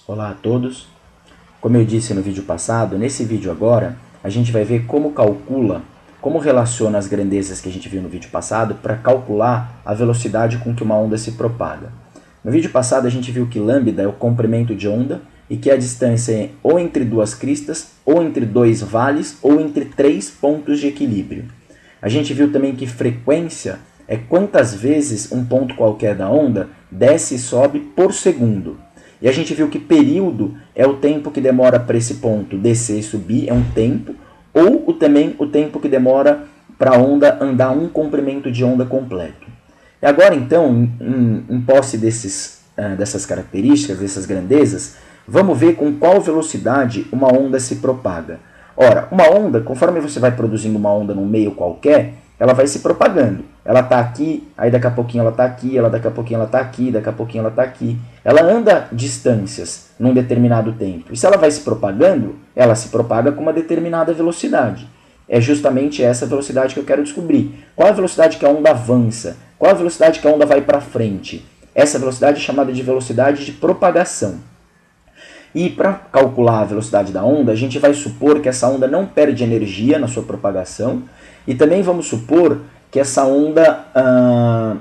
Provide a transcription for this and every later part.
Olá a todos. Como eu disse no vídeo passado, nesse vídeo agora, a gente vai ver como calcula, como relaciona as grandezas que a gente viu no vídeo passado para calcular a velocidade com que uma onda se propaga. No vídeo passado a gente viu que lambda é o comprimento de onda e que a distância é ou entre duas cristas, ou entre dois vales, ou entre três pontos de equilíbrio. A gente viu também que frequência é quantas vezes um ponto qualquer da onda desce e sobe por segundo. E a gente viu que período é o tempo que demora para esse ponto descer e subir, é um tempo, ou também o tempo que demora para a onda andar um comprimento de onda completo. E agora então, em posse dessas características, dessas grandezas, vamos ver com qual velocidade uma onda se propaga. Ora, uma onda, conforme você vai produzindo uma onda num meio qualquer, ela vai se propagando. Ela está aqui, aí daqui a pouquinho ela está aqui, daqui a pouquinho ela está aqui, daqui a pouquinho ela está aqui. Ela anda distâncias num determinado tempo. E se ela vai se propagando, ela se propaga com uma determinada velocidade. É justamente essa velocidade que eu quero descobrir. Qual a velocidade que a onda avança? Qual a velocidade que a onda vai para frente? Essa velocidade é chamada de velocidade de propagação. E para calcular a velocidade da onda, a gente vai supor que essa onda não perde energia na sua propagação e também vamos supor que essa onda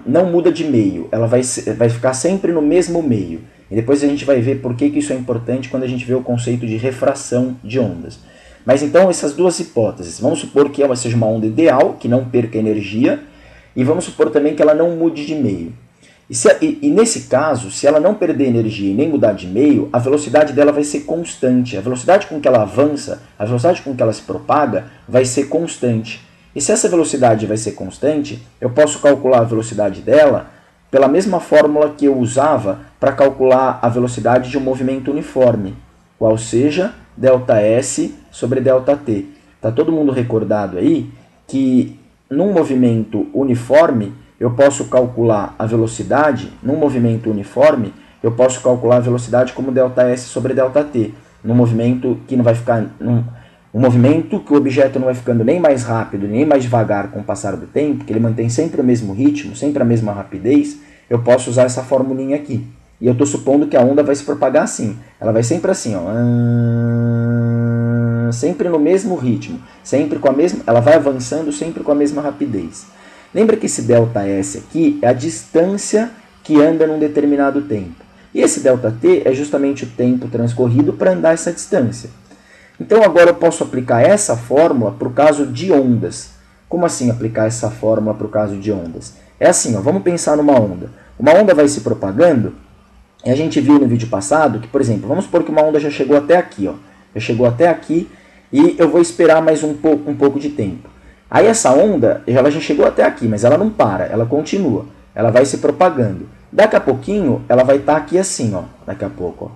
não muda de meio, ela vai ficar sempre no mesmo meio. E depois a gente vai ver por que isso é importante quando a gente vê o conceito de refração de ondas. Mas então essas duas hipóteses, vamos supor que ela seja uma onda ideal, que não perca energia, e vamos supor também que ela não mude de meio. E nesse caso, se ela não perder energia e nem mudar de meio, a velocidade dela vai ser constante. A velocidade com que ela avança, a velocidade com que ela se propaga, vai ser constante. E se essa velocidade vai ser constante, eu posso calcular a velocidade dela pela mesma fórmula que eu usava para calcular a velocidade de um movimento uniforme, qual seja ΔS sobre ΔT. Está todo mundo recordado aí que num movimento uniforme, eu posso calcular a velocidade, num movimento uniforme, eu posso calcular a velocidade como ΔS sobre ΔT. Num movimento que não vai ficar... Um movimento que o objeto não vai ficando nem mais rápido, nem mais devagar com o passar do tempo, que ele mantém sempre o mesmo ritmo, sempre a mesma rapidez, eu posso usar essa formulinha aqui. E eu estou supondo que a onda vai se propagar assim. Ela vai sempre assim, ó, sempre no mesmo ritmo, sempre com a mesma, ela vai avançando sempre com a mesma rapidez. Lembra que esse ΔS aqui é a distância que anda num determinado tempo. E esse ΔT é justamente o tempo transcorrido para andar essa distância. Então agora eu posso aplicar essa fórmula para o caso de ondas. Como assim aplicar essa fórmula para o caso de ondas? É assim, ó, vamos pensar numa onda. Uma onda vai se propagando, e a gente viu no vídeo passado que, por exemplo, vamos supor que uma onda já chegou até aqui. Ó, já chegou até aqui e eu vou esperar mais um pouco de tempo. Aí essa onda, ela já chegou até aqui, mas ela não para, ela continua. Ela vai se propagando. Daqui a pouquinho, ela vai estar aqui assim, ó. Daqui a pouco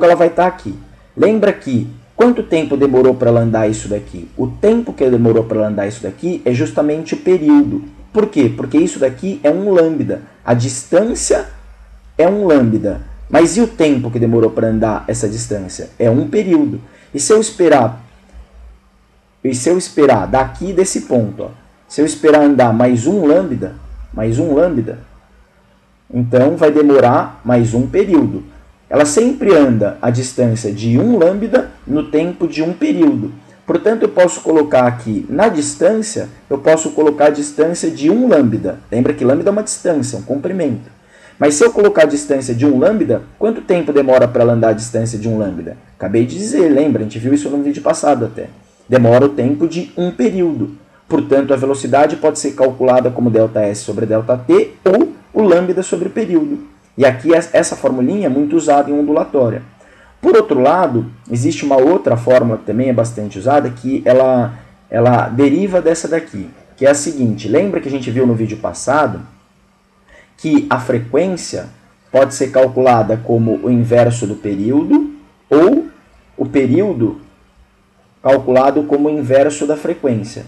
ela vai estar aqui. Lembra que quanto tempo demorou para ela andar isso daqui? O tempo que demorou para ela andar isso daqui é justamente o período. Por quê? Porque isso daqui é um lambda. A distância é um lambda. Mas e o tempo que demorou para andar essa distância? É um período. E se eu esperar daqui desse ponto, ó, se eu esperar andar mais um lambda, então vai demorar mais um período. Ela sempre anda a distância de um lambda no tempo de um período. Portanto, eu posso colocar aqui na distância, eu posso colocar a distância de um lambda. Lembra que lambda é uma distância, um comprimento. Mas se eu colocar a distância de um lambda, quanto tempo demora para ela andar a distância de um lambda? Acabei de dizer, lembra? A gente viu isso no vídeo passado até. Demora o tempo de um período. Portanto, a velocidade pode ser calculada como ΔS sobre ΔT ou o lambda sobre o período. E aqui essa formulinha é muito usada em ondulatória. Por outro lado, existe uma outra fórmula que também é bastante usada, que ela deriva dessa daqui, que é a seguinte. Lembra que a gente viu no vídeo passado que a frequência pode ser calculada como o inverso do período ou o período calculado como o inverso da frequência.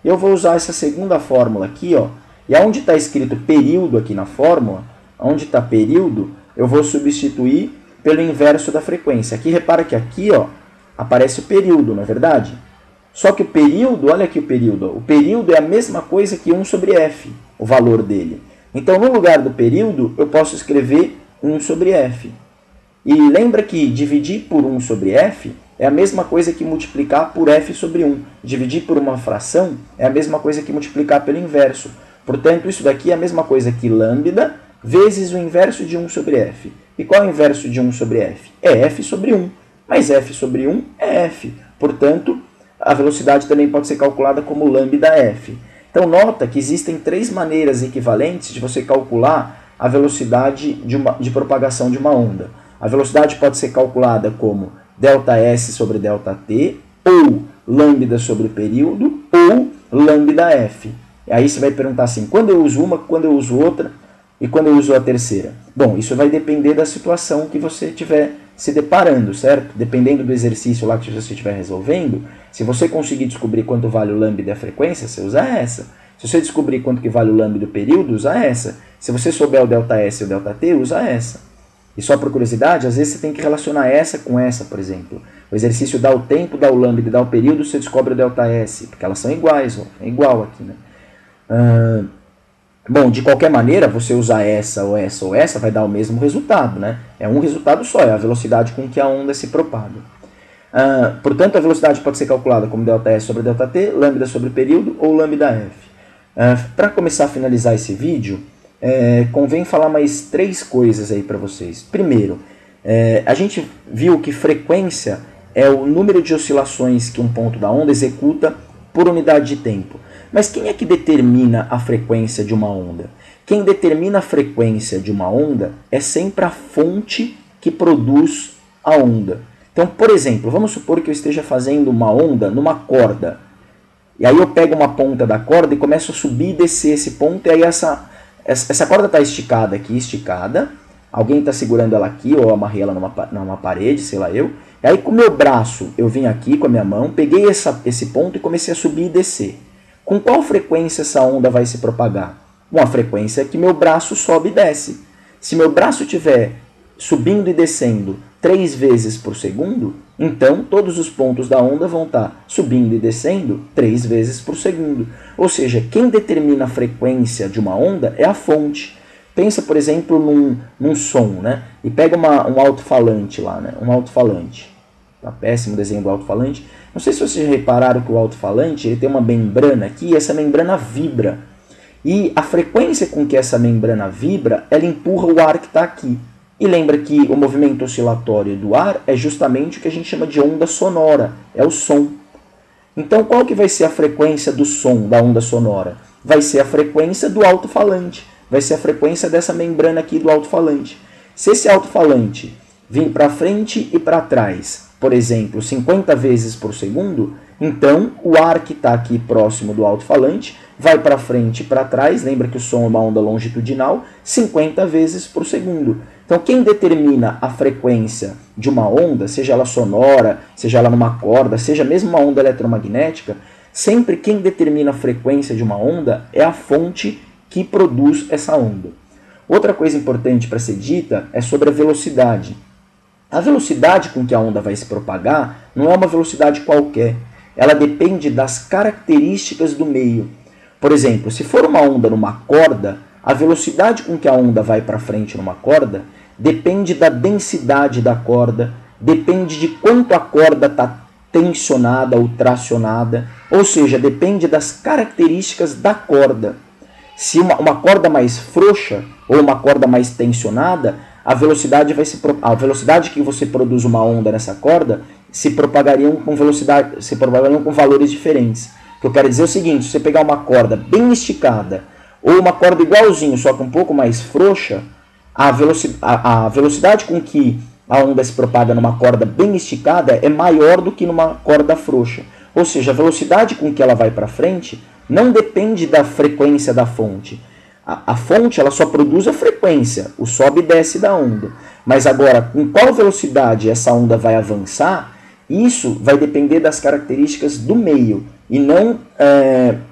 Eu vou usar essa segunda fórmula aqui, ó, e onde está escrito período aqui na fórmula, onde está período, eu vou substituir pelo inverso da frequência. Aqui, repara que aqui, ó, aparece o período, não é verdade? Só que o período, olha aqui o período, ó, o período é a mesma coisa que 1 sobre f, o valor dele. Então, no lugar do período, eu posso escrever 1 sobre f. E lembra que dividir por 1 sobre f é a mesma coisa que multiplicar por f sobre 1. Dividir por uma fração é a mesma coisa que multiplicar pelo inverso. Portanto, isso daqui é a mesma coisa que lambda vezes o inverso de 1 sobre f. E qual é o inverso de 1 sobre f? É f sobre 1. Mas f sobre 1 é f. Portanto, a velocidade também pode ser calculada como lambda f. Então, nota que existem 3 maneiras equivalentes de você calcular a velocidade de propagação de uma onda. A velocidade pode ser calculada como ΔS sobre ΔT, ou lambda sobre o período, ou lambda f. E aí você vai perguntar assim, quando eu uso uma, quando eu uso outra, e quando eu uso a terceira? Bom, isso vai depender da situação que você estiver se deparando, certo? Dependendo do exercício lá que você estiver resolvendo, se você conseguir descobrir quanto vale o lambda da frequência, você usa essa. Se você descobrir quanto que vale o lambda do período, usa essa. Se você souber o ΔS e o ΔT, usa essa. E só por curiosidade, às vezes você tem que relacionar essa com essa, por exemplo. O exercício dá o tempo, dá o lambda e dá o período, você descobre o ΔS, porque elas são iguais, ó, é igual aqui, né? Bom, de qualquer maneira, você usar essa ou essa ou essa vai dar o mesmo resultado, né? É um resultado só, é a velocidade com que a onda se propaga. Portanto, a velocidade pode ser calculada como ΔS sobre ΔT, lambda sobre período ou lambda f. Para começar a finalizar esse vídeo, convém falar mais 3 coisas aí para vocês. Primeiro, a gente viu que frequência é o número de oscilações que um ponto da onda executa por unidade de tempo. Mas quem é que determina a frequência de uma onda? Quem determina a frequência de uma onda é sempre a fonte que produz a onda. Então, por exemplo, vamos supor que eu esteja fazendo uma onda numa corda. E aí eu pego uma ponta da corda e começo a subir e descer esse ponto. E aí essa corda está esticada aqui, esticada. Alguém está segurando ela aqui, ou eu amarrei ela numa parede, sei lá eu. E aí com o meu braço eu vim aqui com a minha mão, peguei esse ponto e comecei a subir e descer. Com qual frequência essa onda vai se propagar? Uma frequência que meu braço sobe e desce. Se meu braço estiver subindo e descendo 3 vezes por segundo, então todos os pontos da onda vão estar subindo e descendo 3 vezes por segundo. Ou seja, quem determina a frequência de uma onda é a fonte. Pensa, por exemplo, num som, né? E pega um alto-falante lá, né? Um alto-falante. Tá péssimo o desenho do alto-falante. Não sei se vocês já repararam que o alto-falante ele tem uma membrana aqui e essa membrana vibra. E a frequência com que essa membrana vibra, ela empurra o ar que está aqui. E lembra que o movimento oscilatório do ar é justamente o que a gente chama de onda sonora, é o som. Então qual que vai ser a frequência do som, da onda sonora? Vai ser a frequência do alto-falante, vai ser a frequência dessa membrana aqui do alto-falante. Se esse alto-falante vir para frente e para trás, por exemplo, 50 vezes por segundo, então o ar que está aqui próximo do alto-falante vai para frente e para trás, lembra que o som é uma onda longitudinal, 50 vezes por segundo. Então quem determina a frequência de uma onda, seja ela sonora, seja ela numa corda, seja mesmo uma onda eletromagnética, sempre quem determina a frequência de uma onda é a fonte que produz essa onda. Outra coisa importante para ser dita é sobre a velocidade. A velocidade com que a onda vai se propagar não é uma velocidade qualquer. Ela depende das características do meio. Por exemplo, se for uma onda numa corda, a velocidade com que a onda vai para frente numa corda depende da densidade da corda, depende de quanto a corda está tensionada ou tracionada, ou seja, depende das características da corda. Se uma corda mais frouxa ou uma corda mais tensionada, a velocidade que você produz uma onda nessa corda se propagariam com valores diferentes. O que eu quero dizer é o seguinte: se você pegar uma corda bem esticada ou uma corda igualzinho, só que um pouco mais frouxa, a velocidade com que a onda se propaga numa corda bem esticada é maior do que numa corda frouxa. Ou seja, a velocidade com que ela vai para frente não depende da frequência da fonte. A fonte ela só produz a frequência, o sobe e desce da onda. Mas agora, com qual velocidade essa onda vai avançar, isso vai depender das características do meio e não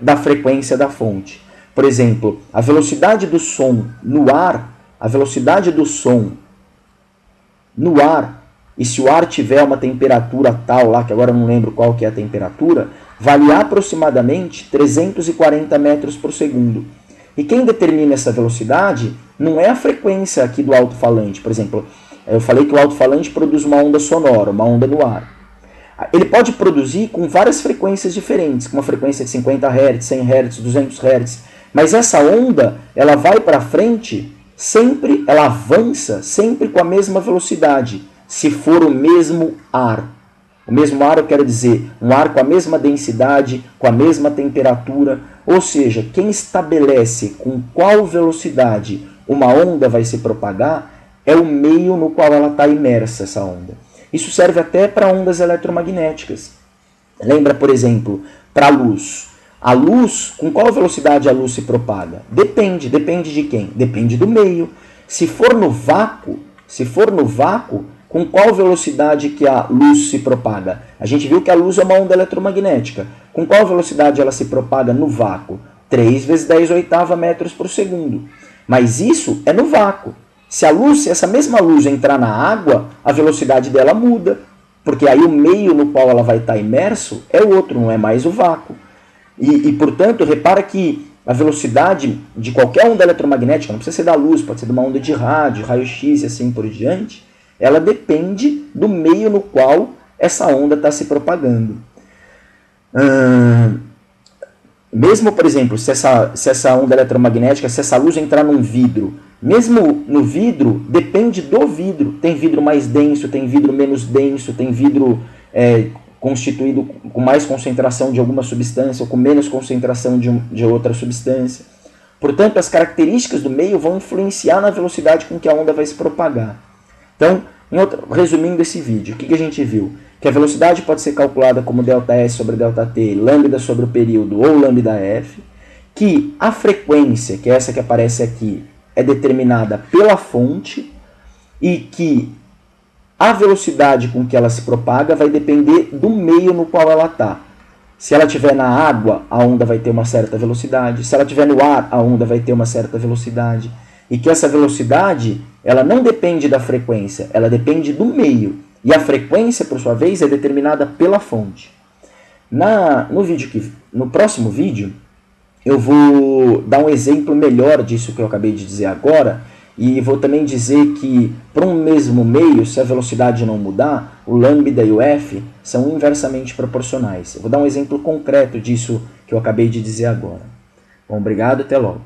da frequência da fonte. Por exemplo, a velocidade do som no ar, e se o ar tiver uma temperatura tal lá, que agora eu não lembro qual que é a temperatura, vale aproximadamente 340 metros por segundo. E quem determina essa velocidade não é a frequência aqui do alto-falante. Por exemplo, Eu falei que o alto-falante produz uma onda sonora, uma onda no ar. Ele pode produzir com várias frequências diferentes, com uma frequência de 50 Hz, 100 Hz, 200 Hz, mas essa onda, ela vai para frente, sempre, ela avança sempre com a mesma velocidade, se for o mesmo ar. O mesmo ar, eu quero dizer, um ar com a mesma densidade, com a mesma temperatura, ou seja, quem estabelece com qual velocidade uma onda vai se propagar é o meio no qual ela está imersa, essa onda. Isso serve até para ondas eletromagnéticas. Lembra, por exemplo, para a luz. A luz, com qual velocidade a luz se propaga? Depende de quem? Depende do meio. Se for no vácuo, com qual velocidade que a luz se propaga? A gente viu que a luz é uma onda eletromagnética. Com qual velocidade ela se propaga no vácuo? 3 vezes 10 oitava metros por segundo. Mas isso é no vácuo. Se essa mesma luz entrar na água, a velocidade dela muda, porque aí o meio no qual ela vai estar imerso é o outro, não é mais o vácuo. E portanto, repara que a velocidade de qualquer onda eletromagnética, não precisa ser da luz, pode ser de uma onda de rádio, raio-x e assim por diante, ela depende do meio no qual essa onda está se propagando. Mesmo, por exemplo, se essa onda eletromagnética, se essa luz entrar num vidro, mesmo no vidro, depende do vidro. Tem vidro mais denso, tem vidro menos denso, tem vidro constituído com mais concentração de alguma substância ou com menos concentração de outra substância. Portanto, as características do meio vão influenciar na velocidade com que a onda vai se propagar. Então, resumindo esse vídeo, o que a gente viu? Que a velocidade pode ser calculada como ΔS sobre ΔT, lambda sobre o período ou lambda_f, que a frequência, que é essa que aparece aqui, é determinada pela fonte e que a velocidade com que ela se propaga vai depender do meio no qual ela está. Se ela estiver na água, a onda vai ter uma certa velocidade. Se ela estiver no ar, a onda vai ter uma certa velocidade. E que essa velocidade, ela não depende da frequência, ela depende do meio. E a frequência, por sua vez, é determinada pela fonte. No próximo vídeo, eu vou dar um exemplo melhor disso que eu acabei de dizer agora, e vou também dizer que, para um mesmo meio, se a velocidade não mudar, o lambda e o f são inversamente proporcionais. Eu vou dar um exemplo concreto disso que eu acabei de dizer agora. Bom, obrigado, até logo.